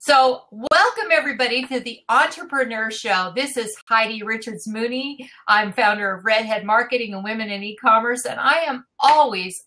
So welcome everybody to the Entrepreneur Show. This is Heidi Richards Mooney. I'm founder of Redhead Marketing and Women in E-Commerce, and I am always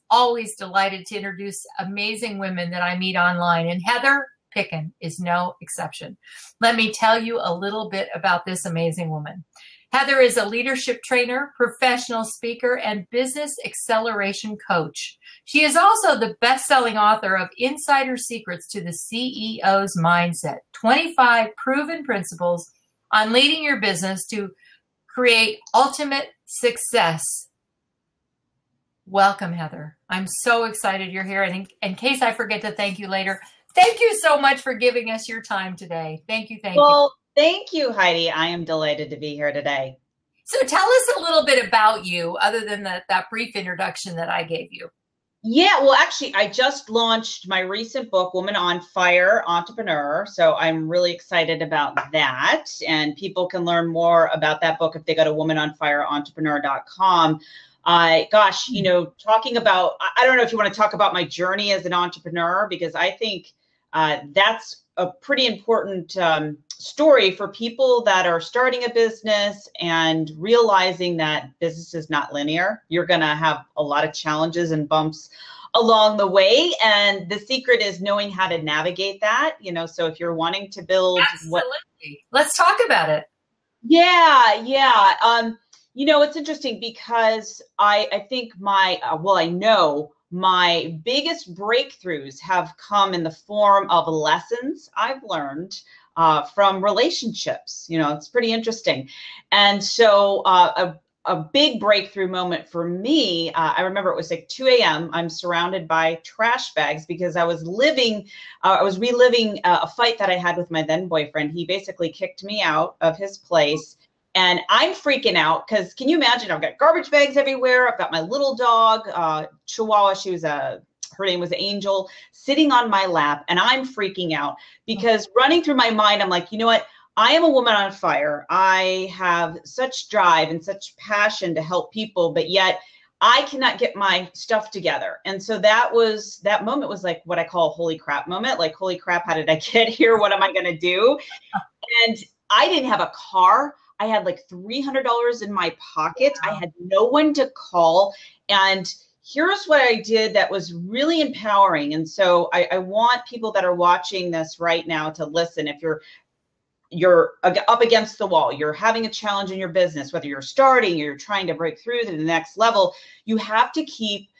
delighted to introduce amazing women that I meet online. And Heather Picken is no exception. Let me tell you a little bit about this amazing woman. Heather is a leadership trainer, professional speaker, and business acceleration coach. She is also the best-selling author of Insider Secrets to the CEO's Mindset, 25 proven principles on leading your business to create ultimate success. Welcome, Heather. I'm so excited you're here. And in case I forget to thank you later, thank you so much for giving us your time today. Thank you. Well, thank you, Heidi. I am delighted to be here today. So tell us a little bit about you, other than that brief introduction that I gave you. Yeah, well, actually, I just launched my recent book, Woman on Fire, Entrepreneur. So I'm really excited about that. And people can learn more about that book if they go to womanonfireentrepreneur.com. Gosh, talking about, I don't know if you want to talk about my journey as an entrepreneur, because I think that's a pretty important story for people that are starting a business and realizing that business is not linear. You're going to have a lot of challenges and bumps along the way. And the secret is knowing how to navigate that, so if you're wanting to build Let's talk about it. Yeah. It's interesting because I think I know my biggest breakthroughs have come in the form of lessons I've learned from relationships. It's pretty interesting. And so a big breakthrough moment for me, I remember it was like 2 a.m. I'm surrounded by trash bags because I was reliving a fight that I had with my then boyfriend. He basically kicked me out of his place. And I'm freaking out because can you imagine? I've got garbage bags everywhere. I've got my little dog, Chihuahua. Her name was Angel, sitting on my lap, and I'm freaking out because running through my mind, I'm like, you know what? I am a woman on fire. I have such drive and such passion to help people, but yet I cannot get my stuff together. And so that moment was like what I call a holy crap moment. Like, holy crap, how did I get here? What am I going to do? And I didn't have a car. I had like $300 in my pocket. I had no one to call. And here's what I did that was really empowering. And so I want people that are watching this right now to listen. If you're up against the wall, you're having a challenge in your business, whether you're starting, or you're trying to break through to the next level, you have to keep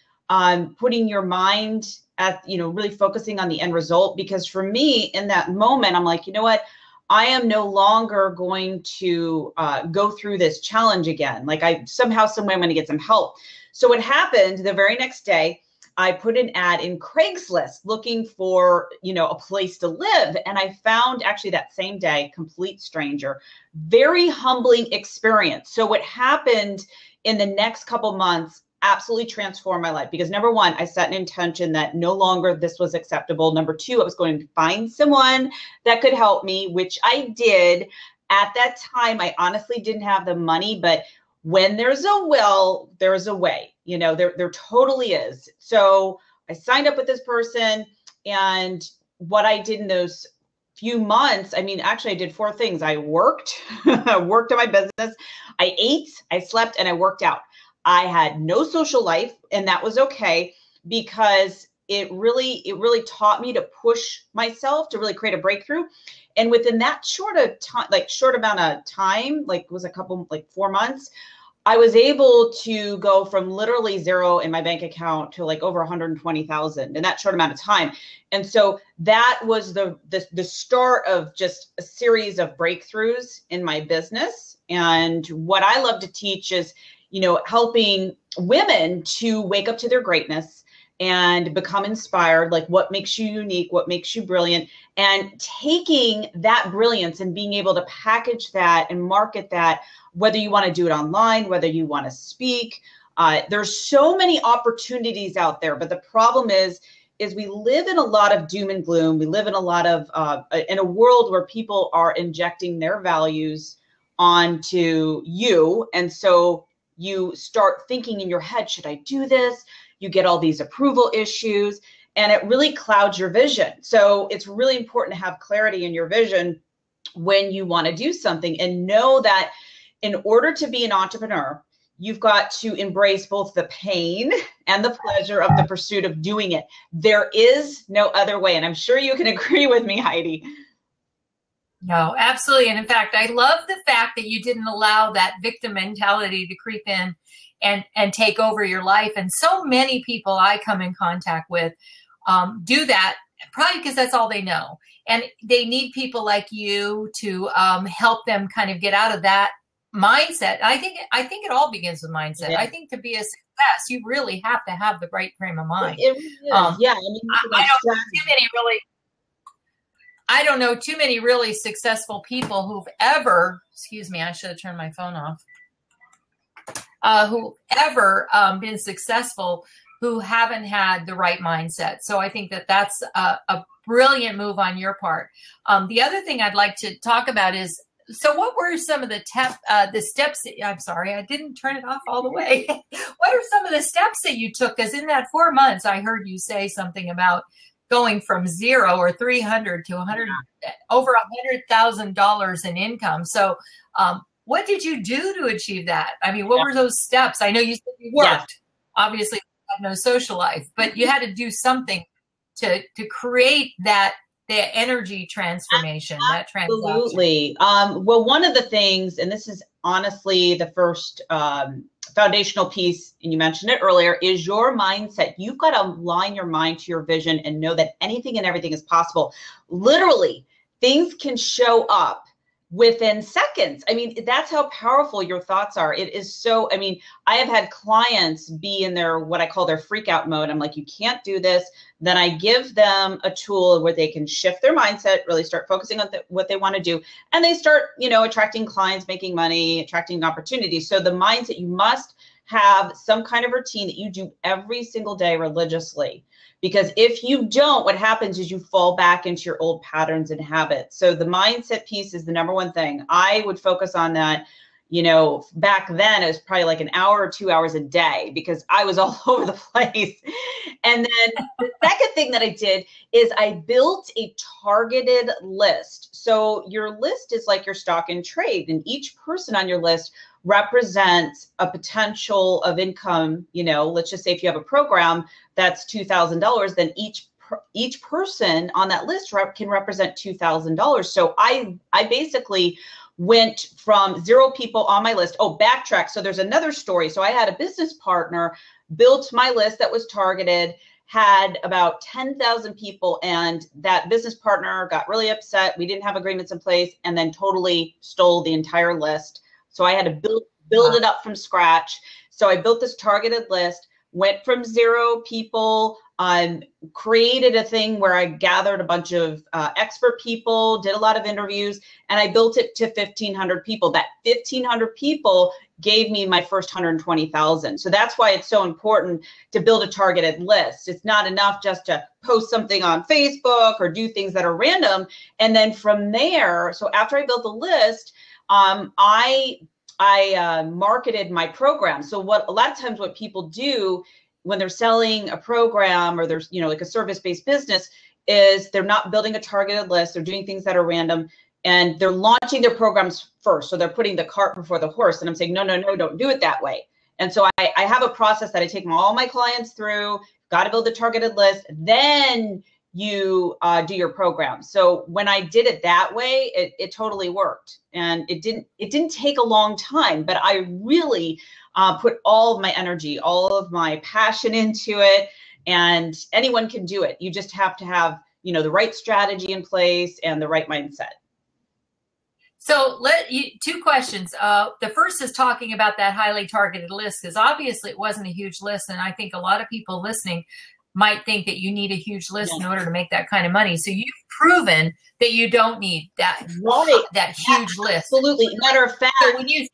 putting your mind at, really focusing on the end result. Because for me in that moment, I'm like, you know what? I am no longer going to go through this challenge again. Like somehow, some way I'm going to get some help. So what happened the very next day, I put an ad in Craigslist looking for, a place to live. And I found actually that same day, complete stranger, very humbling experience. So what happened in the next couple months absolutely transformed my life because number one, I set an intention that no longer this was acceptable. Number two, I was going to find someone that could help me, which I did. At that time, I honestly didn't have the money, but when there's a will, there's a way, there totally is. So I signed up with this person, and what I did in those few months, actually I did 4 things. I worked, worked on my business. I ate, I slept, and I worked out. I had no social life, and that was okay because it really taught me to push myself to really create a breakthrough. And within that short amount of time, like it was 4 months, I was able to go from literally zero in my bank account to like over 120,000 in that short amount of time. And so that was the start of just a series of breakthroughs in my business. And what I love to teach is, helping women to wake up to their greatness and become inspired, like what makes you unique, what makes you brilliant, and taking that brilliance and being able to package that and market that, whether you want to do it online, whether you want to speak. There's so many opportunities out there, but the problem is we live in a lot of doom and gloom. We live in a lot of, in a world where people are injecting their values onto you. And so you start thinking in your head, should I do this? You get all these approval issues. and it really clouds your vision. So it's really important to have clarity in your vision when you want to do something, and know that in order to be an entrepreneur, you've got to embrace both the pain and the pleasure of the pursuit of doing it. There is no other way. And I'm sure you can agree with me, Heidi. No, absolutely. And in fact, I love the fact that you didn't allow that victim mentality to creep in and take over your life. And so many people I come in contact with do that, probably because that's all they know. And they need people like you to help them kind of get out of that mindset. I think it all begins with mindset. Yeah. I think to be a success, you really have to have the right frame of mind. It really is. Yeah, I don't know too many really successful people who've ever, excuse me, I should have turned my phone off, who've ever been successful who haven't had the right mindset. So I think that that's a brilliant move on your part. The other thing I'd like to talk about is, so what were some of the steps? I'm sorry, I didn't turn it off all the way. What are some of the steps that you took? Because in that 4 months, I heard you say something about going from 0 or 300 to 100, over $100,000 in income. So what did you do to achieve that? I mean, what were those steps? I know you said you worked. Obviously, you had no social life, but you had to do something to create that the energy transformation, that transaction. Absolutely. Well, one of the things, and this is honestly the first foundational piece, and you mentioned it earlier, is your mindset. You've got to align your mind to your vision and know that anything and everything is possible. Literally, things can show up within seconds. I mean, that's how powerful your thoughts are. It is so, I mean, I have had clients be in their, what I call their freak out mode. I'm like, you can't do this. Then I give them a tool where they can shift their mindset, really start focusing on what they want to do. And they start, attracting clients, making money, attracting opportunities. So the mindset, you must have some kind of routine that you do every single day religiously. Because if you don't, what happens is you fall back into your old patterns and habits. So the mindset piece is the number one thing. I would focus on that. Back then it was probably like an hour or 2 hours a day because I was all over the place. And then the second thing that I did is I built a targeted list. So your list is like your stock and trade, and each person on your list represents a potential of income. Let's just say if you have a program that's $2,000, then each person on that list can represent $2,000. So I basically went from 0 people on my list. Oh, backtrack. So there's another story. So I had a business partner, built my list that was targeted, had about 10,000 people, and that business partner got really upset. We didn't have agreements in place, and then totally stole the entire list. So I had to build it up from scratch. So I built this targeted list, went from 0 people, created a thing where I gathered a bunch of expert people, did a lot of interviews, and I built it to 1,500 people. That 1,500 people gave me my first 120,000. So that's why it's so important to build a targeted list. It's not enough just to post something on Facebook or do things that are random. And then from there, so after I built the list, I marketed my program. So a lot of times what people do when they're selling a program or there's, like a service-based business, is they're not building a targeted list. They're doing things that are random, and they're launching their programs first. So they're putting the cart before the horse. And I'm saying, no, don't do it that way. And so I have a process that I take all my clients through. Got to build a targeted list. Then you do your program. So when I did it that way, it totally worked. And it didn't take a long time, but I really put all of my energy, all of my passion into it, and anyone can do it. You just have to have, the right strategy in place and the right mindset. So 2 questions. The first is talking about that highly targeted list, because obviously it wasn't a huge list. And I think a lot of people listening might think that you need a huge list in order to make that kind of money. So you've proven that you don't need that, that huge list. Absolutely. Matter of fact. So when you say,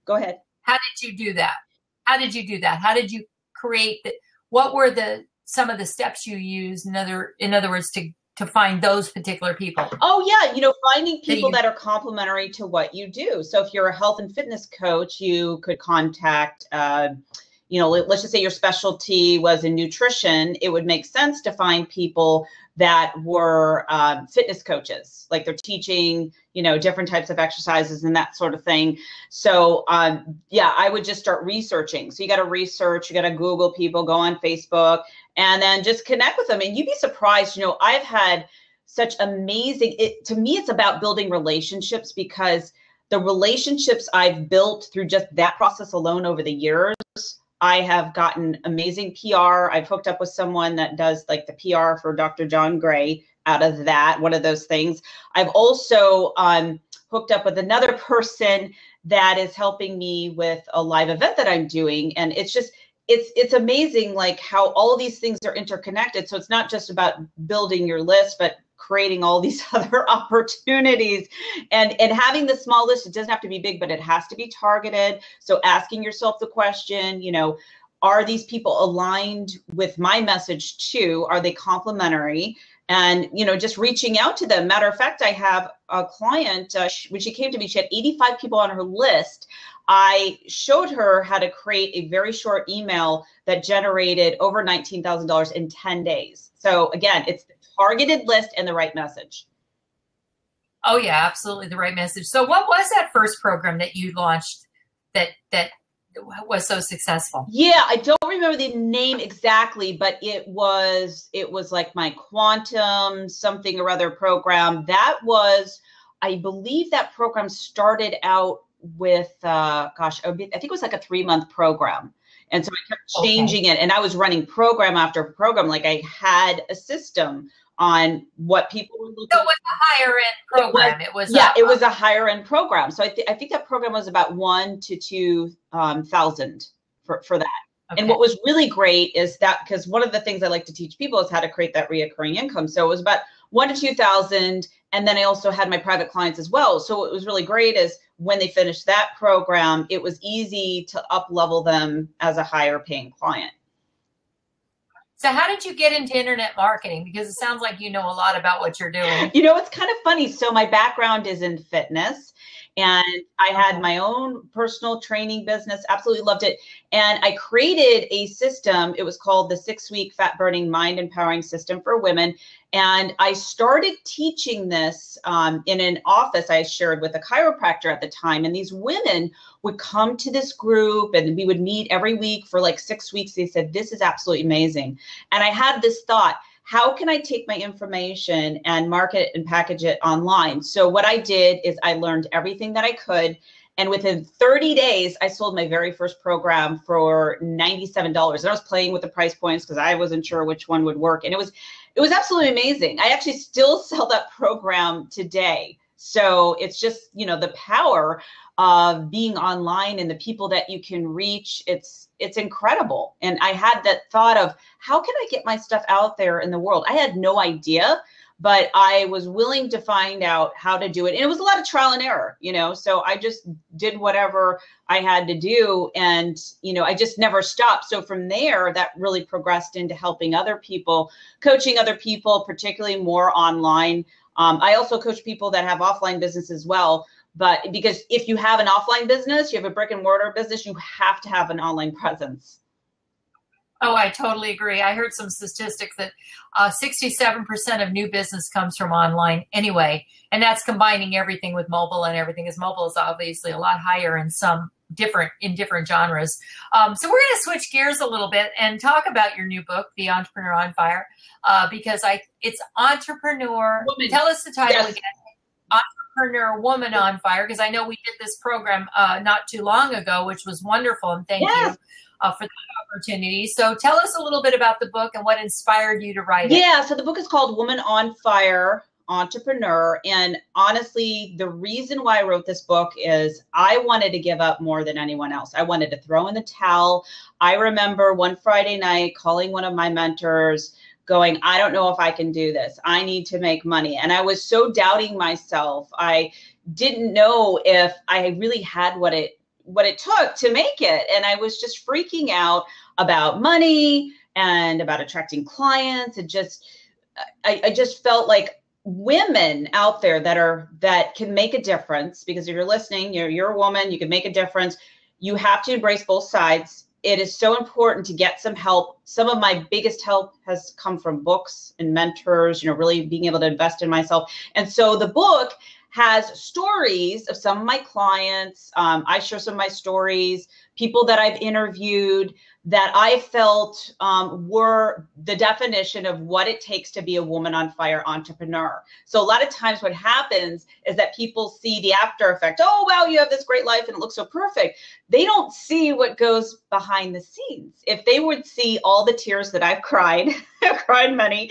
go ahead. How did you do that? How did you create that? What were some of the steps you used? In other words, to find those particular people? Oh yeah, finding people that are complementary to what you do. So if you're a health and fitness coach, you could contact let's just say your specialty was in nutrition, it would make sense to find people that were fitness coaches, like they're teaching, different types of exercises and that sort of thing. So yeah, I would just start researching. So you got to research, you got to Google people, go on Facebook, and then just connect with them. And you'd be surprised, I've had such amazing, to me, it's about building relationships, because the relationships I've built through just that process alone over the years, I have gotten amazing PR. I've hooked up with someone that does like the PR for Dr. John Gray out of that, one of those things. I've also hooked up with another person that is helping me with a live event that I'm doing. And it's just, it's amazing like how all these things are interconnected. So it's not just about building your list, but creating all these other opportunities and having the small list. It doesn't have to be big, but it has to be targeted. So asking yourself the question, are these people aligned with my message too? Are they complementary? And, just reaching out to them. Matter of fact, I have a client, when she came to me, she had 85 people on her list. I showed her how to create a very short email that generated over $19,000 in 10 days. So again, it's the targeted list and the right message. Oh yeah, absolutely the right message. So what was that first program that you launched that was so successful? Yeah, I don't remember the name exactly, but it was like my quantum something or other program. That was, I believe that program started out with, I think it was like a 3-month program. And so I kept changing it, and I was running program after program. Like I had a system on what people were looking for. So it was a higher end program. It was a higher end program. So I think that program was about 1,000 to 2,000 for that. Okay. And what was really great is that, because one of the things I like to teach people is how to create that reoccurring income. So it was about 1,000 to 2,000. And then I also had my private clients as well. So what was really great is when they finished that program, it was easy to up level them as a higher paying client. So how did you get into internet marketing? Because it sounds like you know a lot about what you're doing. It's kind of funny. So my background is in fitness, and I had my own personal training business, absolutely loved it. And I created a system. It was called the 6-week fat burning mind empowering system for women. And I started teaching this in an office I shared with a chiropractor at the time. And these women would come to this group, and we would meet every week for like 6 weeks. They said, this is absolutely amazing. And I had this thought, how can I take my information and market it and package it online? So what I did is I learned everything that I could. And within 30 days, I sold my very first program for $97. And I was playing with the price points because I wasn't sure which one would work. And it was absolutely amazing. I actually still sell that program today. So it's just, the power of being online and the people that you can reach. It's incredible. And I had that thought of, how can I get my stuff out there in the world? I had no idea, but I was willing to find out how to do it. And it was a lot of trial and error, so I just did whatever I had to do. And, I just never stopped. So from there, that really progressed into helping other people, coaching other people, particularly more online. I also coach people that have offline business as well. But because if you have an offline business, you have a brick and mortar business, you have to have an online presence. Oh, I totally agree. I heard some statistics that 67% of new business comes from online anyway. And that's combining everything with mobile and everything, as mobile is obviously a lot higher in different genres. So we're going to switch gears a little bit and talk about your new book, The Entrepreneur on Fire, because it's Entrepreneur. Woman. Tell us the title again. Entrepreneur Woman on Fire, because I know we did this program not too long ago, which was wonderful, and thank you for the opportunity. So tell us a little bit about the book and what inspired you to write it. Yeah, so the book is called Woman on Fire, Entrepreneur. And honestly, the reason why I wrote this book is I wanted to give up more than anyone else. I wanted to throw in the towel. I remember one Friday night calling one of my mentors going, I don't know if I can do this. I need to make money. And I was so doubting myself. I didn't know if I really had what it took to make it. And I was just freaking out about money and about attracting clients. And I just felt like women out there that can make a difference, because if you're listening, you're a woman, you can make a difference. You have to embrace both sides. it is so important to get some help. Some of my biggest help has come from books and mentors, really being able to invest in myself. And so the book has stories of some of my clients. I share some of my stories, people that I've interviewed that I felt were the definition of what it takes to be a woman on fire entrepreneur. So a lot of times what happens is that people see the after effect. Oh, wow, you have this great life and it looks so perfect. They don't see what goes behind the scenes. If they would see all the tears that I've cried, I've cried many,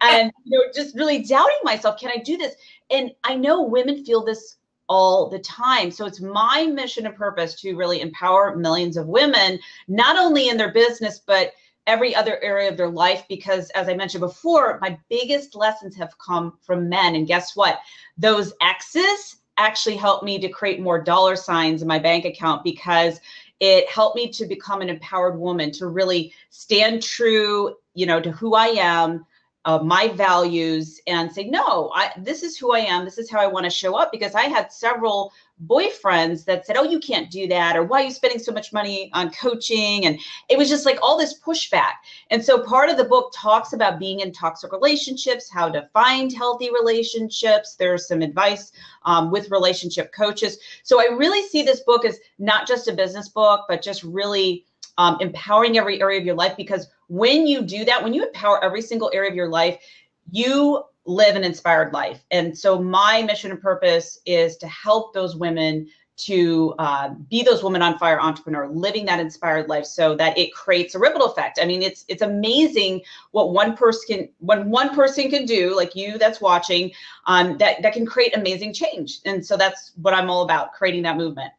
and just really doubting myself, can I do this? And I know women feel this all the time. So it's my mission and purpose to really empower millions of women, not only in their business, but every other area of their life. Because as I mentioned before, my biggest lessons have come from men. And guess what? Those exes actually helped me to create more dollar signs in my bank account, because it helped me to become an empowered woman, to really stand true, to who I am, my values, and say, no, this is who I am. This is how I want to show up. Because I had several boyfriends that said, oh, you can't do that. Or why are you spending so much money on coaching? And it was just like all this pushback. And so part of the book talks about being in toxic relationships, how to find healthy relationships. There's some advice with relationship coaches. So I really see this book as not just a business book, but just really empowering every area of your life. Because when you do that, when you empower every single area of your life, you live an inspired life. And so my mission and purpose is to help those women to be those women on fire entrepreneur, living that inspired life, so that it creates a ripple effect. I mean, it's amazing what one person can do, like you that's watching, that can create amazing change. And so that's what I'm all about, creating that movement.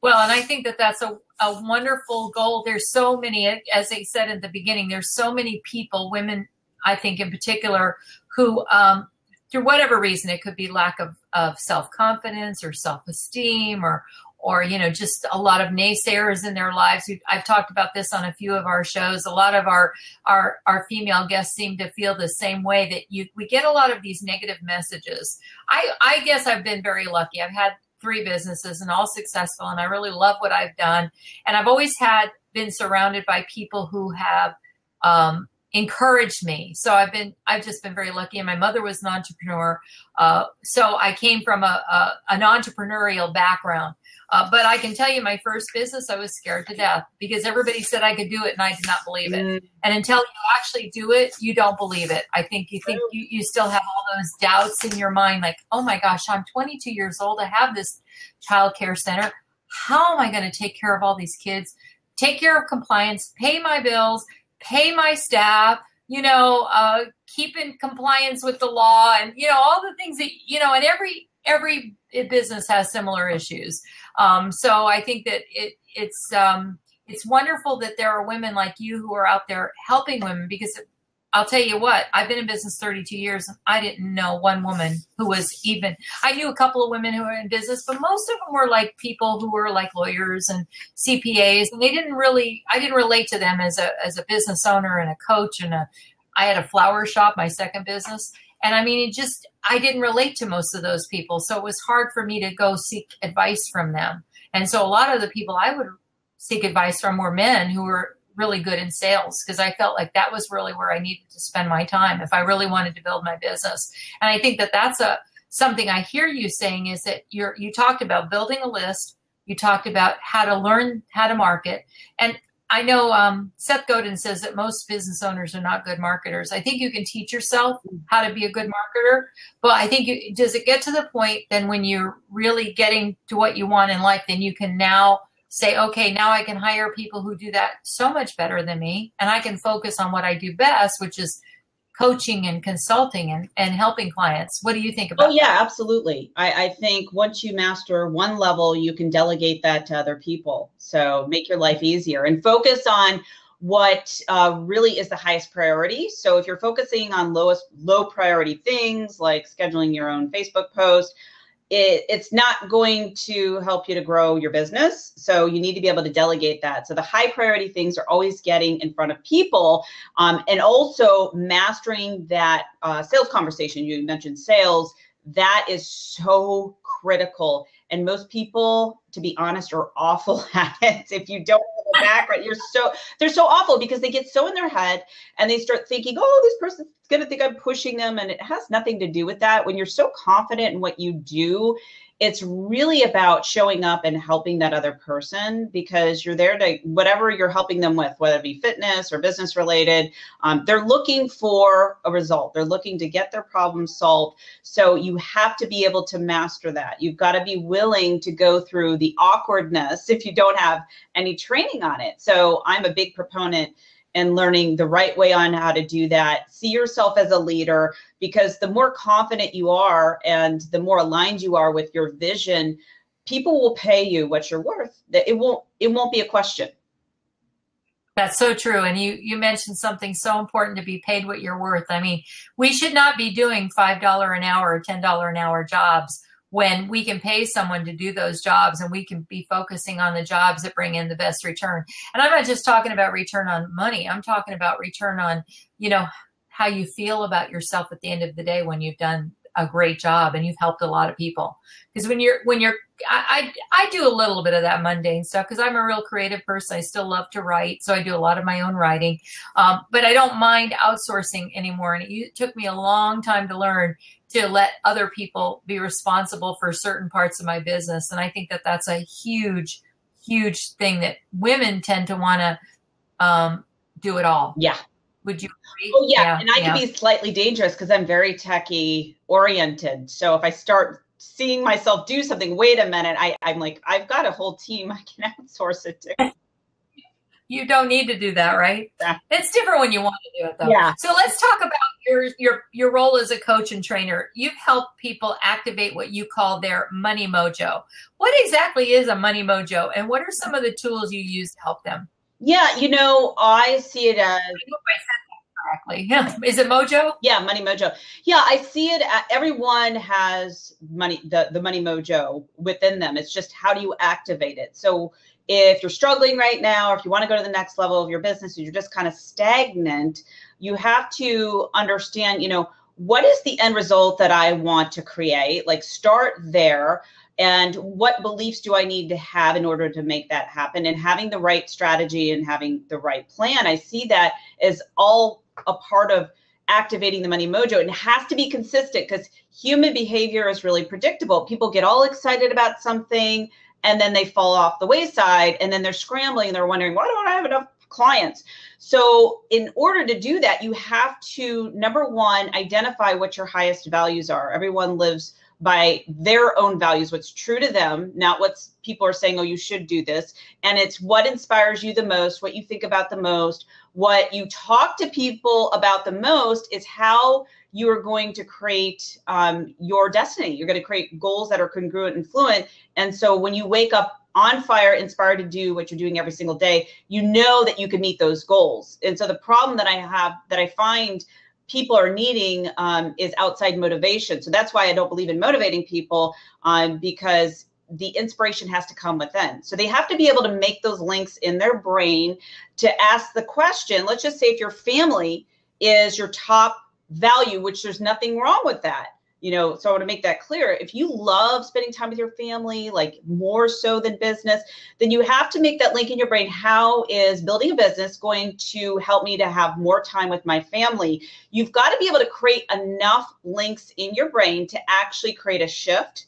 Well, and I think that that's a wonderful goal. There's so many, as I said at the beginning, there's so many people, women, I think in particular, who, through whatever reason, it could be lack of self-confidence or self-esteem, or just a lot of naysayers in their lives. I've talked about this on a few of our shows. A lot of our female guests seem to feel the same way, that we get a lot of these negative messages. I guess I've been very lucky. I've had 3 businesses and all successful, and I really love what I've done. And I've always been surrounded by people who have encouraged me. So I've just been very lucky. And my mother was an entrepreneur. So I came from an entrepreneurial background. But I can tell you, my first business, I was scared to death, because everybody said I could do it and I did not believe it. And until you actually do it, you don't believe it. I think you still have all those doubts in your mind, like, oh my gosh, I'm 22 years old. I have this child care center. How am I going to take care of all these kids, take care of compliance, pay my bills, pay my staff, keep in compliance with the law, and, all the things that, and every business has similar issues. So I think that it's wonderful that there are women like you who are out there helping women, because I'll tell you what, I've been in business 32 years. And I didn't know one woman who was I knew a couple of women who were in business, but most of them were like people who were like lawyers and CPAs. And I didn't relate to them as a business owner and a coach. And I had a flower shop, my second business. And I mean, I didn't relate to most of those people. So it was hard for me to go seek advice from them. And so a lot of the people I would seek advice from were men who were really good in sales, because I felt like that was really where I needed to spend my time if I really wanted to build my business. And I think that that's something I hear you saying, is that you talked about building a list. You talked about how to learn how to market. And I know Seth Godin says that most business owners are not good marketers. I think you can teach yourself how to be a good marketer, but I think does it get to the point then when you're really getting to what you want in life, then you can now say, okay, now I can hire people who do that so much better than me, and I can focus on what I do best, which is coaching and consulting and helping clients. What do you think about that? Yeah, absolutely. I think once you master one level, you can delegate that to other people. So make your life easier and focus on what really is the highest priority. So if you're focusing on low priority things like scheduling your own Facebook post, it's not going to help you to grow your business. So you need to be able to delegate that. So the high priority things are always getting in front of people, and also mastering that sales conversation. You mentioned sales. That is so critical. And most people, to be honest, are awful at it. If you don't have background. They're so awful because they get so in their head and they start thinking, oh, this person's going to think I'm pushing them. And it has nothing to do with that. When you're so confident in what you do, it's really about showing up and helping that other person, because you're there to whatever you're helping them with, whether it be fitness or business related. They're looking for a result. They're looking to get their problem solved. So you have to be able to master that. You've got to be willing to go through the awkwardness if you don't have any training on it. So I'm a big proponent and learning the right way on how to do that. See yourself as a leader, because the more confident you are and the more aligned you are with your vision, people will pay you what you're worth. It won't be a question. That's so true. And you mentioned something so important, to be paid what you're worth. I mean, we should not be doing $5 an hour or $10 an hour jobs when we can pay someone to do those jobs, and we can be focusing on the jobs that bring in the best return. And I'm not just talking about return on money. I'm talking about return on, how you feel about yourself at the end of the day when you've done a great job and you've helped a lot of people. Because I do a little bit of that mundane stuff because I'm a real creative person. I still love to write, so I do a lot of my own writing. But I don't mind outsourcing anymore. And it took me a long time to learn to let other people be responsible for certain parts of my business. And I think that that's a huge, huge thing, that women tend to want to do it all. Yeah. Would you agree? Oh, yeah. And I can be slightly dangerous because I'm very techie oriented. So if I start seeing myself do something, wait a minute, I'm like, I've got a whole team I can outsource it to. You don't need to do that, right? Yeah. It's different when you want to do it, though. Yeah. So let's talk about your role as a coach and trainer. You've helped people activate what you call their money mojo. What exactly is a money mojo, and what are some of the tools you use to help them? Yeah, I see it as... I hope I said that correctly. Yeah. Is it Mojo? Yeah, money mojo. Yeah, I see it. Everyone has money, the money mojo within them. It's just, how do you activate it? So if you're struggling right now, or if you want to go to the next level of your business and you're just kind of stagnant, you have to understand, what is the end result that I want to create? Like, start there. And what beliefs do I need to have in order to make that happen? And having the right strategy and having the right plan. I see that as all a part of activating the money mojo. And it has to be consistent, because human behavior is really predictable. People get all excited about something and then they fall off the wayside, and then they're scrambling and they're wondering, why don't I have enough clients? So in order to do that, you have to, number one, identify what your highest values are. Everyone lives by their own values, what's true to them, not what people are saying, oh, you should do this. And it's what inspires you the most, what you think about the most, what you talk to people about the most is how you are going to create your destiny. You're going to create goals that are congruent and fluent. And so when you wake up on fire, inspired to do what you're doing every single day, you know that you can meet those goals. And so the problem that I find people are needing is outside motivation. So that's why I don't believe in motivating people, because the inspiration has to come within. So they have to be able to make those links in their brain to ask the question. Let's just say if your family is your top value, which there's nothing wrong with that. So I want to make that clear. If you love spending time with your family, like more so than business, then you have to make that link in your brain. How is building a business going to help me to have more time with my family? You've got to be able to create enough links in your brain to actually create a shift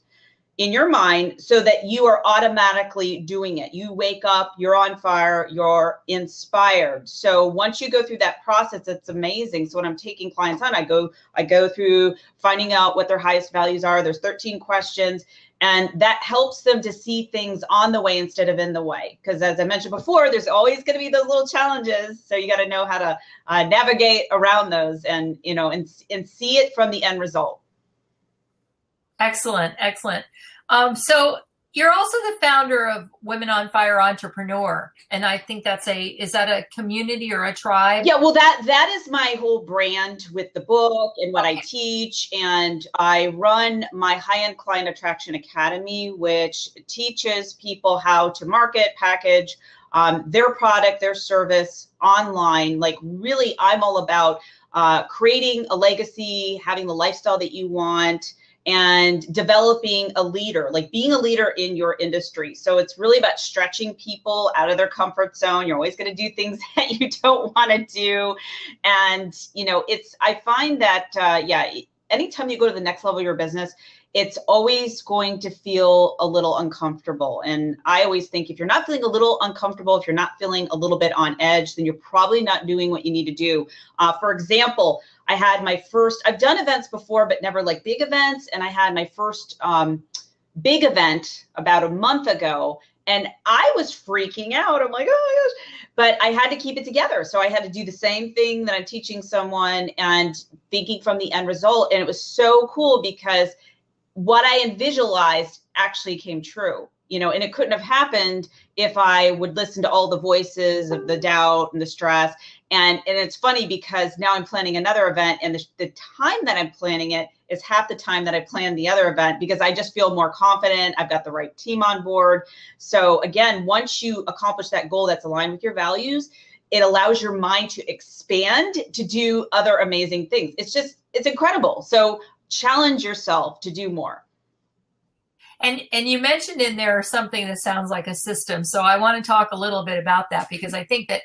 in your mind so that you are automatically doing it. You wake up, you're on fire, you're inspired. So once you go through that process, it's amazing. So when I'm taking clients on, I go through finding out what their highest values are. There's 13 questions, and that helps them to see things on the way instead of in the way. Because as I mentioned before, there's always going to be those little challenges. So you got to know how to navigate around those and see it from the end result. Excellent. Excellent. So you're also the founder of Women on Fire Entrepreneur. And I think is that a community or a tribe? Yeah, well, that is my whole brand with the book and what I teach. And I run my High-End Client Attraction Academy, which teaches people how to market, package their product, their service online. Like, really, I'm all about creating a legacy, having the lifestyle that you want, and developing a leader, like being a leader in your industry. So it's really about stretching people out of their comfort zone. You're always going to do things that you don't want to do. And, you know, I find that, yeah, anytime you go to the next level of your business, it's always going to feel a little uncomfortable. And I always think if you're not feeling a little uncomfortable, if you're not feeling a little bit on edge, then you're probably not doing what you need to do. For example, I had my first, I've done events before, but never like big events. And I had my first big event about a month ago, and I was freaking out. I'm like, oh my gosh, but I had to keep it together. So I had to do the same thing that I'm teaching someone and thinking from the end result. And it was so cool because what I visualized actually came true, you know, and it couldn't have happened if I would listen to all the voices of the doubt and the stress. And it's funny because now I'm planning another event, and the time that I'm planning it is half the time that I planned the other event, because I just feel more confident. I've got the right team on board. So again, once you accomplish that goal that's aligned with your values, it allows your mind to expand to do other amazing things. It's incredible. So challenge yourself to do more. And you mentioned in there something that sounds like a system. So I want to talk a little bit about that, because I think that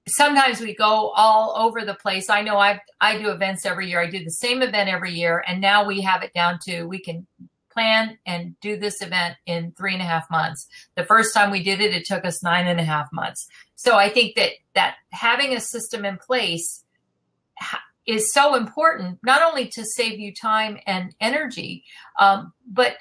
sometimes we go all over the place. I know I do events every year. I do the same event every year. And now we have it down to, we can plan and do this event in 3.5 months. The first time we did it, it took us 9.5 months. So I think that having a system in place is so important, not only to save you time and energy, but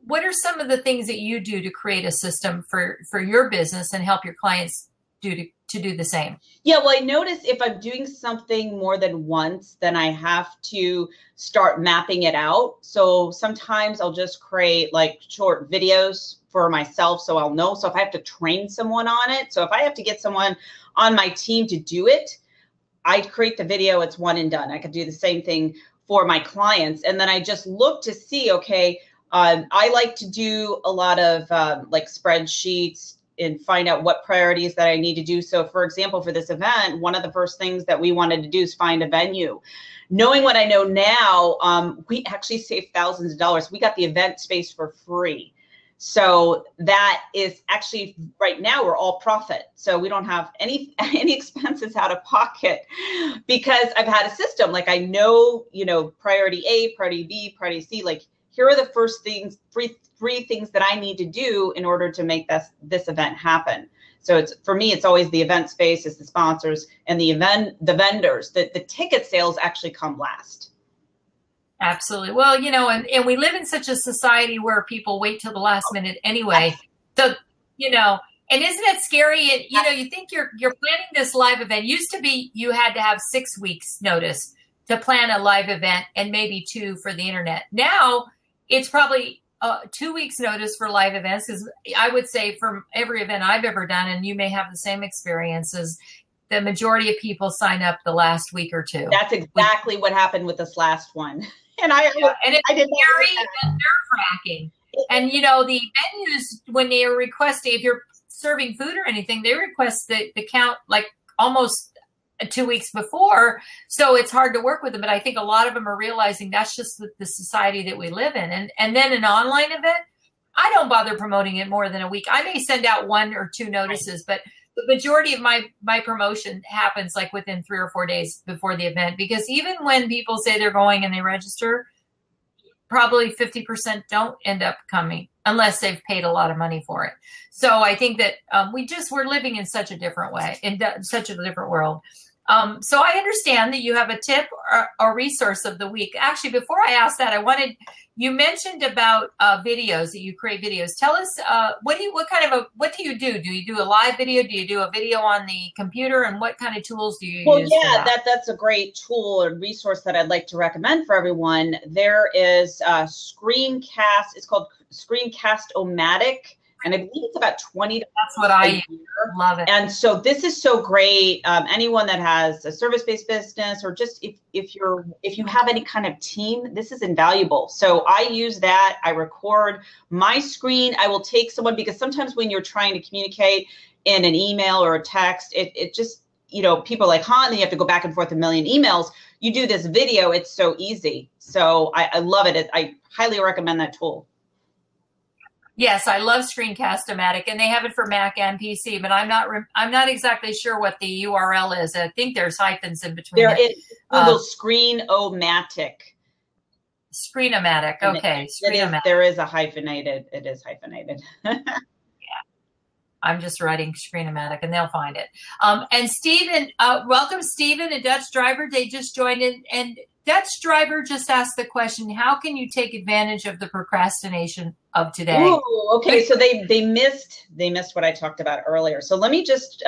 what are some of the things that you do to create a system for your business and help your clients to do the same? Yeah, well, I notice if I'm doing something more than once, then I have to start mapping it out. So sometimes I'll just create like short videos for myself, so I'll know. So if I have to train someone on it, so if I have to get someone on my team to do it, I create the video, it's one and done. I could do the same thing for my clients. And then I just look to see, okay, I like to do a lot of like spreadsheets and find out what priorities that I need to do. So for example, for this event, one of the first things that we wanted to do is find a venue. Knowing what I know now, we actually saved thousands of dollars. We got the event space for free. So that is actually, right now, we're all profit. So we don't have any expenses out of pocket, because I've had a system. Like I know, you know, priority A, priority B, priority C, like here are the first things, three things that I need to do in order to make this event happen. So it's, for me, it's always the event space, it's the sponsors, and the vendors. The ticket sales actually come last. Absolutely. Well, you know, and we live in such a society where people wait till the last minute anyway. So, you know, and isn't it scary? You know, you think you're planning this live event. Used to be you had to have 6 weeks notice to plan a live event, and maybe 2 for the internet. Now it's probably 2 weeks notice for live events, because I would say from every event I've ever done, and you may have the same experiences, the majority of people sign up the last week or 2. That's exactly what happened with this last one. And and it's very nerve-wracking. And, you know, the venues, when they are requesting, if you're serving food or anything, they request the count like almost 2 weeks before. So it's hard to work with them. But I think a lot of them are realizing that's just the society that we live in. And then an online event, I don't bother promoting it more than a week. I may send out 1 or 2 notices, but the majority of my promotion happens like within 3 or 4 days before the event, because even when people say they're going and they register, probably 50% don't end up coming unless they've paid a lot of money for it. So I think that we're living in such a different way, in such a different world. So I understand that you have a tip or resource of the week. Actually, before I ask that, you mentioned about videos, that you create videos. Tell us, what do you do? Do you do a live video? Do you do a video on the computer? And what kind of tools do you use? Well, yeah, that's a great tool or resource that I'd like to recommend for everyone. There is a Screencast. It's called Screencast-O-Matic. And I believe it's about $20. That's what I love it. And so this is so great. Anyone that has a service-based business, or just if you have any kind of team, this is invaluable. So I use that. I record my screen. I will take someone, because sometimes when you're trying to communicate in an email or a text, it just, you know, people are like, huh? And then you have to go back and forth a million emails. you do this video, it's so easy. So I love it. I highly recommend that tool. Yes, I love Screencast-O-Matic, and they have it for Mac and PC, but I'm not exactly sure what the URL is. I think there's hyphens in between. There is Google Screen-O-Matic. Screen-O-Matic. Okay. Screen-O-Matic. There is a hyphenated. It is hyphenated. Yeah. I'm just writing Screen-O-Matic, and they'll find it. And Stephen, welcome, Stephen and Dutch Driver. They just joined in, and Dutch Driver just asked the question, how can you take advantage of the procrastination of today? Ooh, okay, so they missed what I talked about earlier. So let me just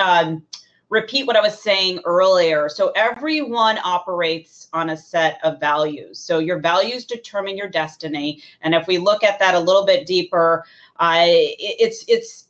repeat what I was saying earlier. So everyone operates on a set of values. So your values determine your destiny. And if we look at that a little bit deeper, it's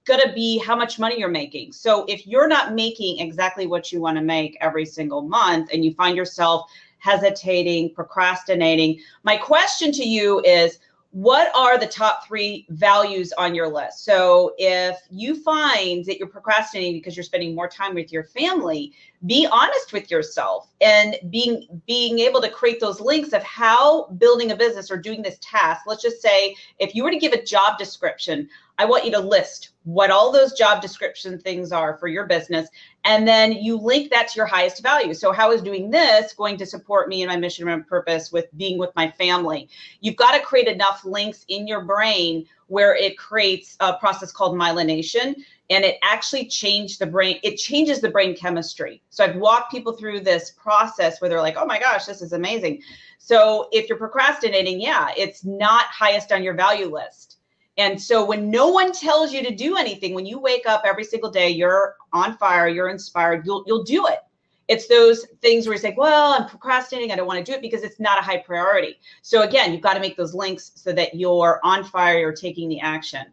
going to be how much money you're making. So if you're not making exactly what you want to make every single month, and you find yourself hesitating, procrastinating, my question to you is, what are the top 3 values on your list? So if you find that you're procrastinating because you're spending more time with your family, be honest with yourself, and being able to create those links of how building a business or doing this task. Let's just say if you were to give a job description, I want you to list what all those job description things are for your business, and then you link that to your highest value. So how is doing this going to support me in my mission and purpose with being with my family? You've got to create enough links in your brain where it creates a process called myelination, and it actually changes the brain chemistry. So I've walked people through this process where they're like, oh my gosh, this is amazing. So if you're procrastinating, yeah, it's not highest on your value list. And so when no one tells you to do anything, when you wake up every single day, you're on fire, you're inspired, you'll do it. It's those things where you say, well, I'm procrastinating, I don't want to do it because it's not a high priority. So again, you've got to make those links so that you're on fire, you're taking the action.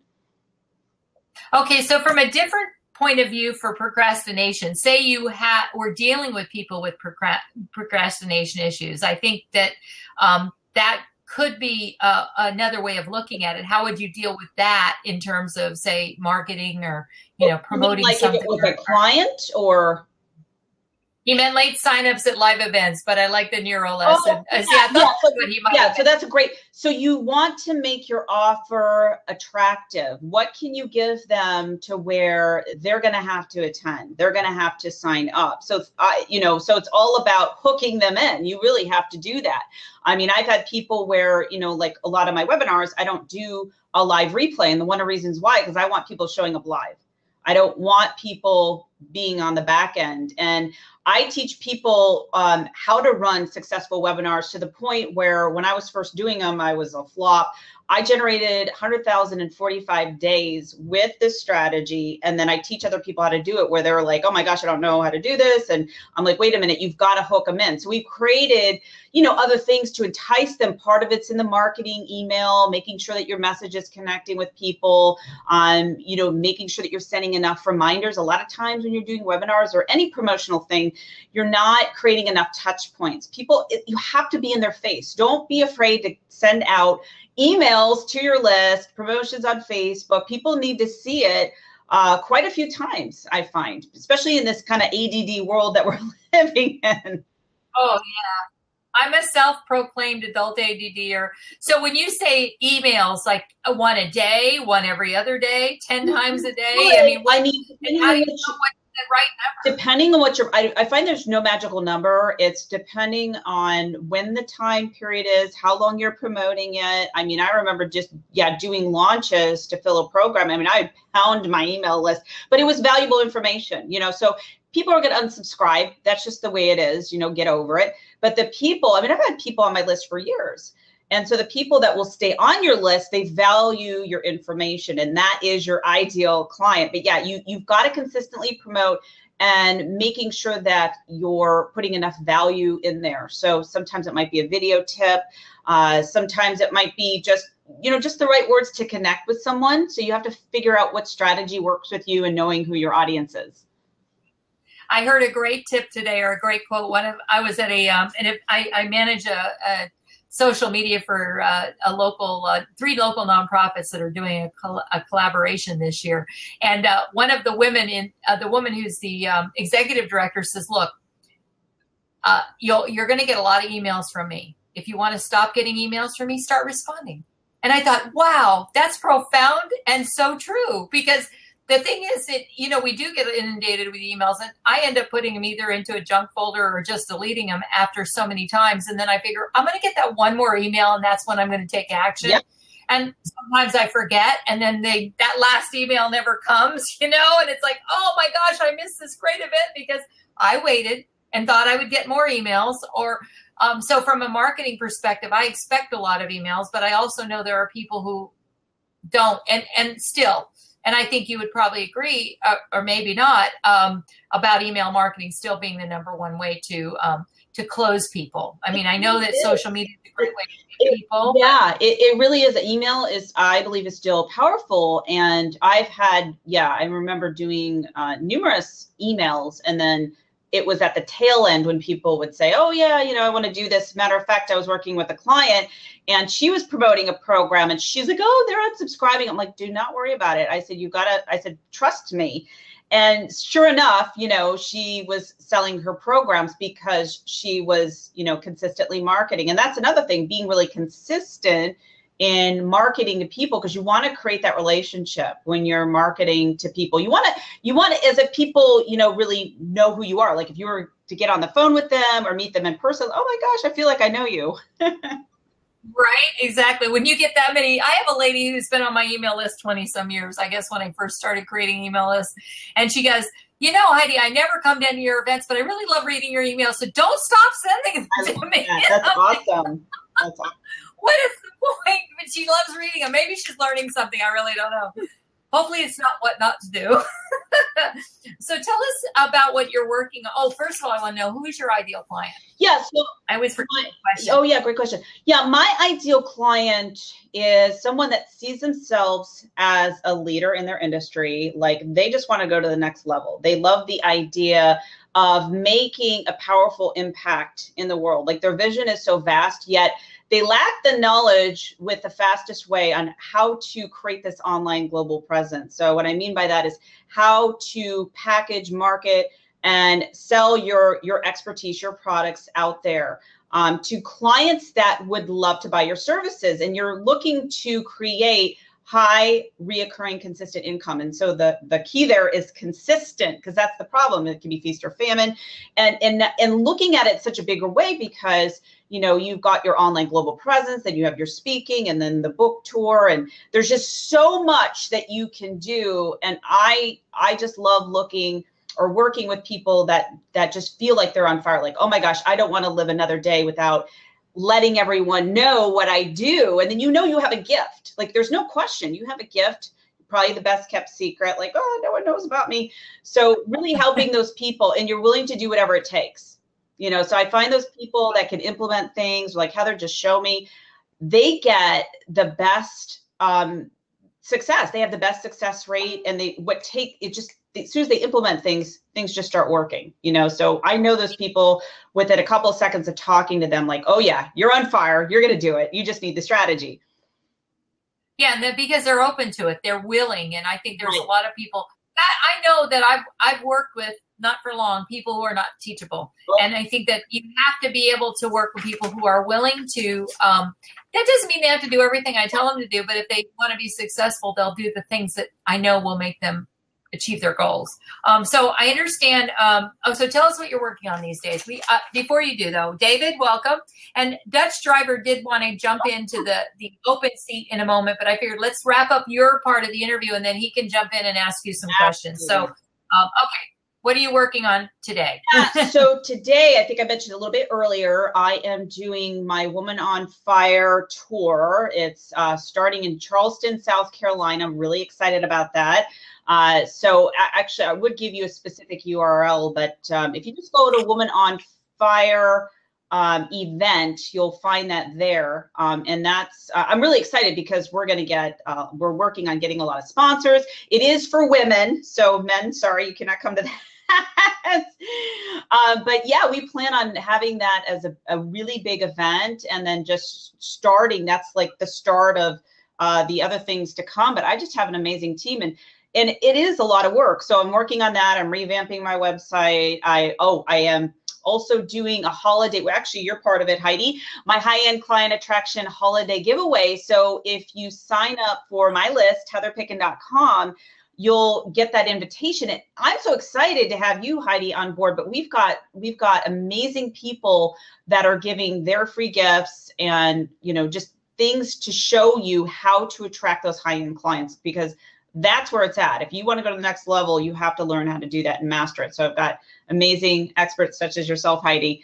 Okay, so from a different point of view for procrastination, say we're dealing with people with procrastination issues. I think that that could be another way of looking at it. How would you deal with that in terms of, say, marketing or promoting something? Like if it was a client, or he meant late signups at live events, but I like the neuro lesson. So that's a great. So you want to make your offer attractive. What can you give them to where they're going to have to attend? They're going to have to sign up. So so it's all about hooking them in. You really have to do that. I mean, I've had people where like a lot of my webinars, I don't do a live replay, and one of the reasons why, because I want people showing up live. I don't want people being on the back end. And I teach people how to run successful webinars to the point where when I was first doing them, I was a flop. I generated 100,000 in 45 days with this strategy. And then I teach other people how to do it, where they're like, oh my gosh, I don't know how to do this. And I'm like, wait a minute, you've got to hook them in. So we've created, other things to entice them. Part of it's in the marketing email, making sure that your message is connecting with people, making sure that you're sending enough reminders. A lot of times when you're doing webinars or any promotional thing, you're not creating enough touch points. You have to be in their face. Don't be afraid to send out emails to your list, promotions on Facebook. People need to see it quite a few times, I find, especially in this kind of ADD world that we're living in. Oh, yeah. I'm a self-proclaimed adult ADDer. So when you say emails, like one a day, one every other day, 10 times a day, how do you know what the right number? Depending on what I find there's no magical number. It's depending on when the time period is, how long you're promoting it. I mean, I remember just, doing launches to fill a program. I mean, I pound my email list, but it was valuable information, so people are going to unsubscribe. That's just the way it is, get over it. But the people, I've had people on my list for years. And so the people that will stay on your list, they value your information, and that is your ideal client. But you've got to consistently promote and making sure that you're putting enough value in there. So sometimes it might be a video tip. Sometimes it might be just the right words to connect with someone. So you have to figure out what strategy works with you and knowing who your audience is. I heard a great tip today, or a great quote. I was at I manage a social media for a local, 3 local nonprofits that are doing a collaboration this year. And one of the women the woman who's the executive director says, look, you're going to get a lot of emails from me. If you want to stop getting emails from me, start responding. And I thought, wow, that's profound and so true, because the thing is that, we do get inundated with emails, and I end up putting them either into a junk folder or just deleting them after so many times. And then I figure I'm going to get that one more email, and that's when I'm going to take action. Yep. And sometimes I forget, and then that last email never comes, and it's like, oh my gosh, I missed this great event because I waited and thought I would get more emails. Or so from a marketing perspective, I expect a lot of emails, but I also know there are people who don't, and still. And I think you would probably agree, or maybe not, about email marketing still being the number one way to close people. I mean, I know that social media is a great way to meet people. Yeah, it really is. Email is, I believe, is still powerful. And I've had, I remember doing numerous emails, and then it was at the tail end when people would say, oh yeah, I want to do this. Matter of fact, I was working with a client, and she was promoting a program, and she's like, oh, they're unsubscribing. I'm like, do not worry about it. I said, trust me. And sure enough, she was selling her programs because she was, consistently marketing. And that's another thing, being really consistent in marketing to people, because you want to create that relationship when you're marketing to people. You want to, as if people, really know who you are. Like if you were to get on the phone with them or meet them in person, oh my gosh, I feel like I know you. Right, exactly. When you get that many, I have a lady who's been on my email list 20 some years, I guess when I first started creating email lists. And she goes, Heidi, I never come down to your events, but I really love reading your emails. So don't stop sending them to me. That's awesome. That's awesome. What is the point? But she loves reading them. Maybe she's learning something. I really don't know. Hopefully it's not what not to do. So tell us about what you're working on. Oh, first of all, I want to know, who is your ideal client? Yeah, so I always forget the question. Oh yeah, great question. Yeah, my ideal client is someone that sees themselves as a leader in their industry. Like they just want to go to the next level. They love the idea of making a powerful impact in the world. Like their vision is so vast, yet they lack the knowledge with the fastest way on how to create this online global presence. So what I mean by that is how to package, market, and sell your expertise, your products out there to clients that would love to buy your services. And you're looking to create high reoccurring consistent income. And so the key there is consistent, because that's the problem. It can be feast or famine, and looking at it such a bigger way, because you've got your online global presence, then you have your speaking, and then the book tour, and there's just so much that you can do. And I just love looking or working with people that just feel like they're on fire. Like, oh my gosh, I don't want to live another day without letting everyone know what I do. And then you have a gift. Like there's no question, you have a gift, probably the best kept secret. Like, oh, no one knows about me. So really helping those people, and you're willing to do whatever it takes. So I find those people that can implement things like Heather, just show me, they get the best success. They have the best success rate, and as soon as they implement things just start working, So I know those people within a couple of seconds of talking to them, like, oh yeah, you're on fire. You're going to do it. You just need the strategy. Yeah. And because they're open to it, they're willing. And I think there's a lot of people that I know that I've worked with, not for long, people who are not teachable. And I think that you have to be able to work with people who are willing to, that doesn't mean they have to do everything I tell them to do, but if they want to be successful, they'll do the things that I know will make them achieve their goals. So I understand. So tell us what you're working on these days. Before you do though, David, welcome. And Dutch Driver did want to jump into the open seat in a moment, but I figured let's wrap up your part of the interview and then he can jump in and ask you some questions. So, okay. What are you working on today? So today, I think I mentioned a little bit earlier, I am doing my Woman on Fire tour. It's starting in Charleston, South Carolina. I'm really excited about that. So actually, I would give you a specific URL, but if you just go to Woman on Fire event, you'll find that there. And that's, I'm really excited because we're going to get, we're working on getting a lot of sponsors. It is for women. So men, sorry, you cannot come to that. But yeah, we plan on having that as a really big event, and then just starting, that's like the start of the other things to come. But I just have an amazing team, and it is a lot of work. So I'm working on that. I'm revamping my website. I am also doing a holiday. Well, actually, you're part of it, Heidi. My high-end client attraction holiday giveaway. So if you sign up for my list, heatherpicken.com, you'll get that invitation. And I'm so excited to have you, Heidi, on board. But we've got amazing people that are giving their free gifts and, you know, just things to show you how to attract those high-end clients, because that's where it's at. If you want to go to the next level, you have to learn how to do that and master it. So I've got amazing experts such as yourself, Heidi,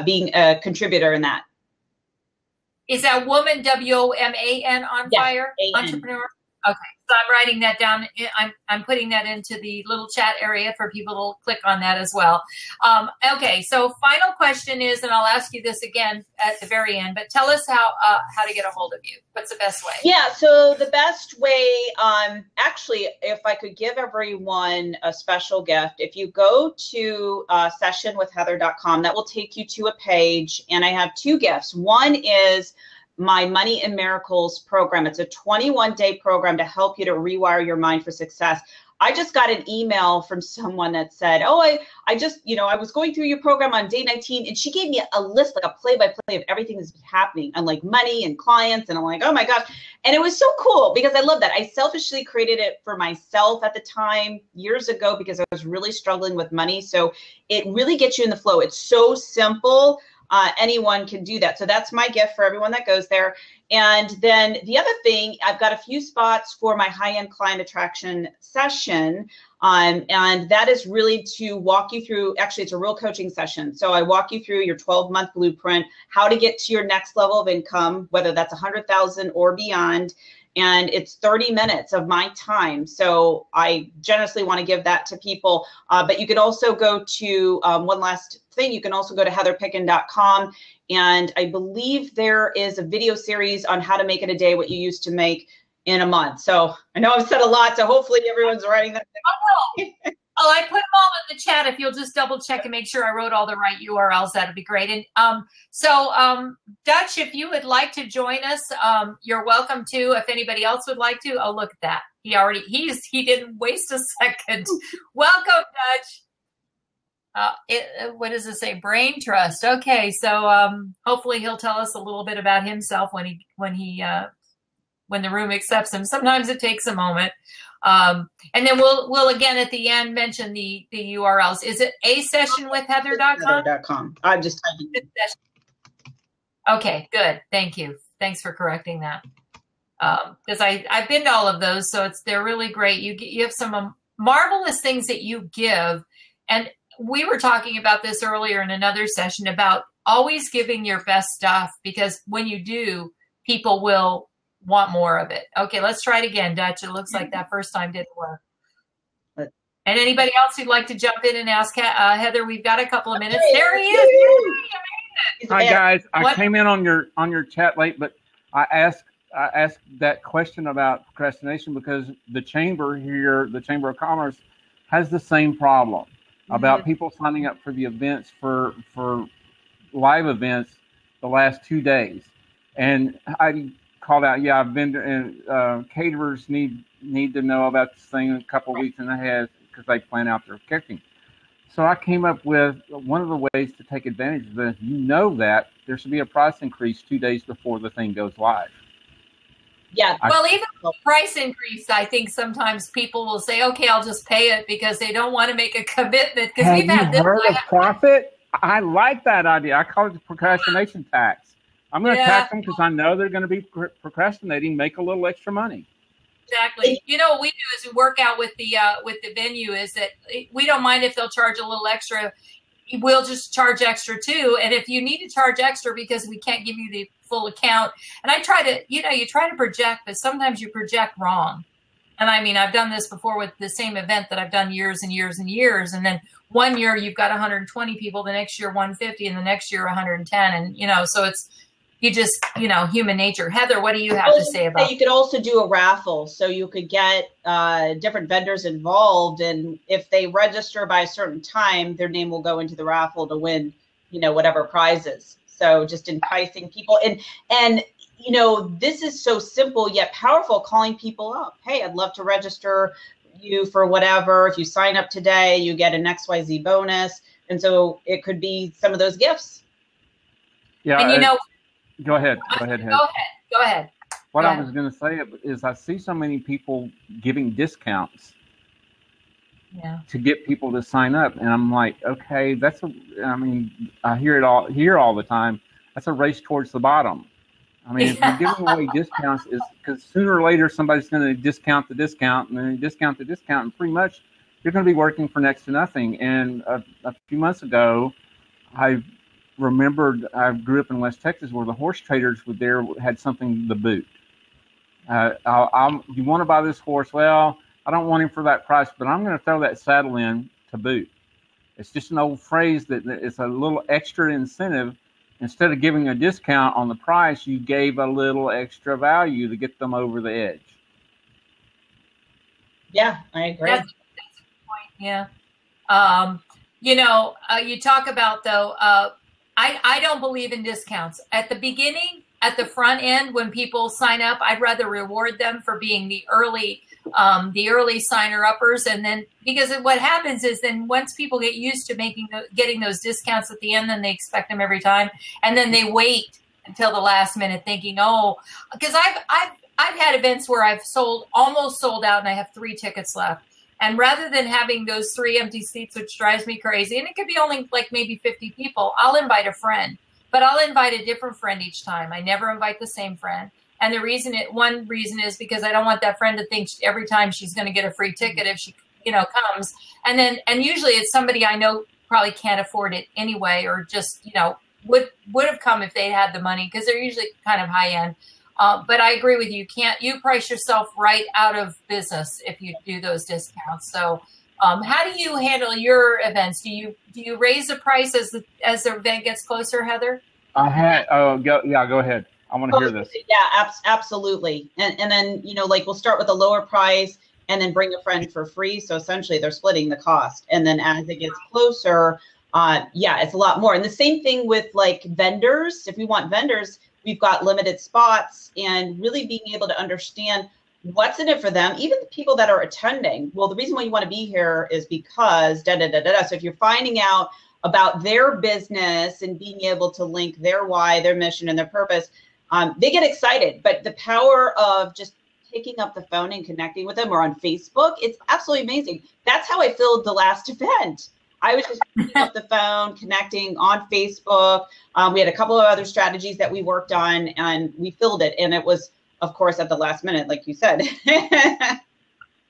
being a contributor in that. Is that woman, WOMAN, on fire? A-N. Entrepreneur? Okay, so I'm writing that down. I'm putting that into the little chat area for people to click on that as well. Okay, so final question is, and I'll ask you this again at the very end, but tell us how to get a hold of you. What's the best way? Yeah, so the best way, actually, if I could give everyone a special gift, if you go to sessionwithheather.com, that will take you to a page, and I have two gifts. One is my Money and Miracles program. It's a 21-day program to help you to rewire your mind for success. I just got an email from someone that said, oh, I just, you know, I was going through your program on day 19, and she gave me a list, like a play-by-play of everything that's happening on like money and clients. And I'm like, oh my gosh. And it was so cool because I love that. I selfishly created it for myself at the time years ago because I was really struggling with money. So it really gets you in the flow. It's so simple. Anyone can do that. So that's my gift for everyone that goes there. And then the other thing, I've got a few spots for my high-end client attraction session. And that is really to walk you through, actually, it's a real coaching session. So I walk you through your 12-month blueprint, how to get to your next level of income, whether that's 100,000 or beyond. And it's 30 minutes of my time. So I generously want to give that to people. But you could also go to one last thing. You can also go to heatherpicken.com. And I believe there is a video series on how to make in a day what you used to make in a month. So I know I've said a lot. So hopefully everyone's writing that down. Oh, I put them all in the chat. If you'll just double check and make sure I wrote all the right URLs, that'd be great. And Dutch, if you would like to join us, you're welcome to. If anybody else would like to, oh, look at that. He didn't waste a second. Welcome, Dutch. What does it say? Brain trust. Okay, so hopefully he'll tell us a little bit about himself when the room accepts him. Sometimes it takes a moment. And then we'll again at the end mention the URLs. Is it asessionwithheather.com? Heather.com. I'm just typing it. Okay, good. Thank you. Thanks for correcting that. Because I've been to all of those, so they're really great. You have some marvelous things that you give, and we were talking about this earlier in another session about always giving your best stuff, because when you do, people will want more of it. Okay, let's try it again, Dutch. It looks like that first time didn't work. And anybody else who'd like to jump in and ask Heather? We've got a couple of minutes. There he is. Yay! Hi guys, I came in on your chat late, but I asked that question about procrastination because the chamber here, the Chamber of Commerce, has the same problem about people signing up for the events for live events the last 2 days, and I called out, yeah, I've been and caterers need to know about this thing a couple of weeks in ahead because they plan out their cooking. So I came up with one of the ways to take advantage of this. You know that there should be a price increase 2 days before the thing goes live. Yeah. Well, even the price increase, I think sometimes people will say, okay, I'll just pay it because they don't want to make a commitment. Have you heard of profit? I like that idea. I call it the procrastination tax. I'm going to tax them because I know they're going to be procrastinating, make a little extra money. Exactly. You know what we do is we work out with the venue is that we don't mind if they'll charge a little extra. We'll just charge extra too. And if you need to charge extra because we can't give you the full account, and I try to, you try to project, but sometimes you project wrong. And I mean, I've done this before with the same event that I've done years and years and years. And then one year you've got 120 people, the next year 150, and the next year 110. And, so it's, you just, human nature. Heather, what do you have to say about that? You could also do a raffle. So you could get different vendors involved. And if they register by a certain time, their name will go into the raffle to win, whatever prizes. So just enticing people. And this is so simple yet powerful, calling people up. Hey, I'd love to register you for whatever. If you sign up today, you get an XYZ bonus. And so it could be some of those gifts. Yeah. And you know, go ahead. Go ahead. Go ahead. What I was going to say is I see so many people giving discounts to get people to sign up. And I'm like, okay, I hear it all the time. That's a race towards the bottom. I mean, if you're giving away discounts, is because sooner or later somebody's going to discount the discount, and then discount the discount, and pretty much you're going to be working for next to nothing. And a few months ago, I remembered I grew up in West Texas where the horse traders had something to boot. You want to buy this horse? Well, I don't want him for that price, but I'm going to throw that saddle in to boot. It's just an old phrase that it's a little extra incentive. Instead of giving a discount on the price, you gave a little extra value to get them over the edge. Yeah, I agree. That's a good point. Yeah. You talk about, though, I don't believe in discounts. At the beginning, at the front end, when people sign up, I'd rather reward them for being the early signer-uppers. And then, because what happens is then once people get used to getting those discounts at the end, then they expect them every time. And then they wait until the last minute thinking, because I've had events where I've almost sold out and I have 3 tickets left. And rather than having those 3 empty seats, which drives me crazy, and it could be only like maybe 50 people, I'll invite a friend, but I'll invite a different friend each time. I never invite the same friend. And one reason is because I don't want that friend to think every time she's going to get a free ticket if she, comes. And usually it's somebody I know probably can't afford it anyway, or just, would have come if they had the money, because they're usually kind of high end. But I agree with you. You price yourself right out of business if you do those discounts. So how do you handle your events? Do you raise the price as the event gets closer, Heather? Go ahead. I want to hear this. Yeah, absolutely. And then, we'll start with a lower price and then bring a friend for free. So essentially they're splitting the cost. And then as it gets closer, it's a lot more. And the same thing with like vendors. If we want vendors, we've got limited spots, and really being able to understand what's in it for them, even the people that are attending. Well, the reason why you want to be here is because So if you're finding out about their business and being able to link their why, their mission, and their purpose, they get excited. But the power of just picking up the phone and connecting with them, or on Facebook, it's absolutely amazing. That's how I filled the last event. I was just picking up the phone, connecting on Facebook. We had a couple of other strategies that we worked on, and we filled it. And it was, of course, at the last minute, like you said.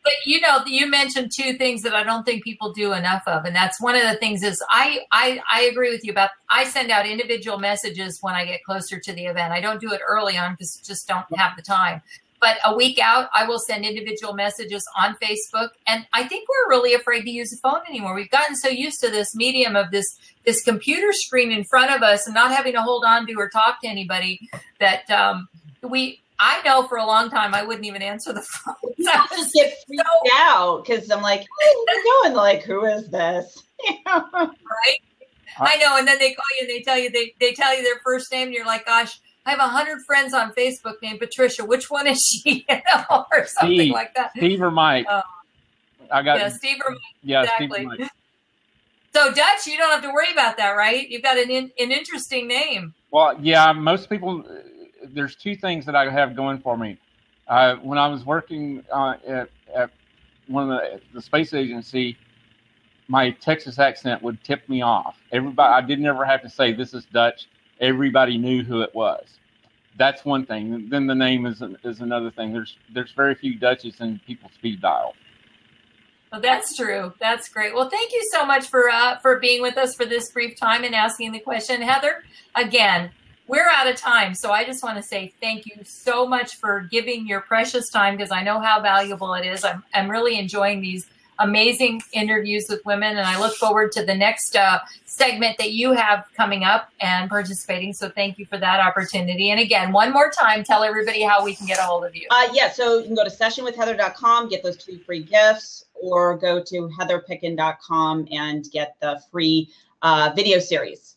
But you mentioned 2 things that I don't think people do enough of, and that's one of the things is I agree with you about. I send out individual messages when I get closer to the event. I don't do it early on because just don't have the time. But a week out, I will send individual messages on Facebook, and I think we're really afraid to use the phone anymore. We've gotten so used to this medium of this computer screen in front of us and not having to hold on to or talk to anybody that I know for a long time I wouldn't even answer the phone. I just get freaked out because I'm like, "Hey, where you going?" Like, who is this? Right? I know. And then they call you and they tell you their first name, and you're like, "Gosh, I have 100 friends on Facebook named Patricia. Which one is she?" Or something like that. Steve or Mike. Steve or Mike. Yeah, exactly. Steve or Mike. So Dutch, you don't have to worry about that, right? You've got an interesting name. Well, yeah, most people. There's 2 things that I have going for me. When I was working at one of the space agency, my Texas accent would tip me off. I didn't ever have to say this is Dutch. Everybody knew who it was. That's one thing. Then the name is another thing. There's very few Dutches in people's speed dial. Well, that's true. That's great. Well, thank you so much for being with us for this brief time and asking the question, Heather. Again, we're out of time, so I just want to say thank you so much for giving your precious time, because I know how valuable it is. I'm really enjoying these amazing interviews with women, and I look forward to the next segment that you have coming up and participating. So thank you for that opportunity. And again, one more time, tell everybody how we can get a hold of you. So you can go to sessionwithheather.com, get those 2 free gifts, or go to heatherpicken.com and get the free video series.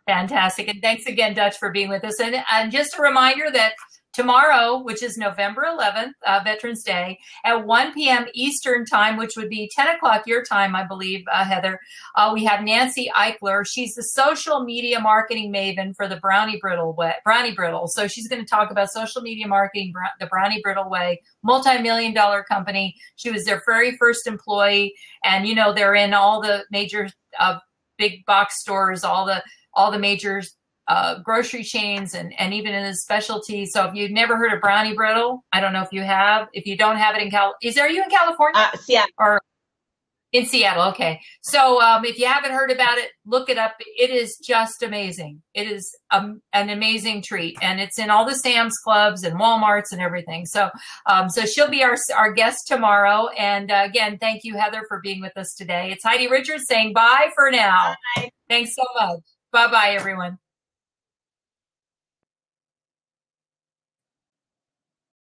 Fantastic. And thanks again, Dutch, for being with us. And just a reminder that tomorrow, which is November 11th, Veterans Day, at 1 p.m. Eastern time, which would be 10 o'clock your time, I believe, Heather. We have Nancy Eichler. She's the social media marketing maven for the Brownie Brittle. So she's going to talk about social media marketing, the Brownie Brittle way, multi-million-dollar company. She was their very first employee, and you know they're in all the major big box stores, all the major grocery chains, and even in the specialty. So if you've never heard of Brownie Brittle, I don't know if you have. If you don't have it in are you in California? Seattle. Or in Seattle, okay. So if you haven't heard about it, look it up. It is just amazing. It is an amazing treat, and it's in all the Sam's Clubs and Walmarts and everything. So so she'll be our guest tomorrow. And again, thank you, Heather, for being with us today. It's Heidi Richards saying bye for now. Bye. Thanks so much. Bye-bye, everyone.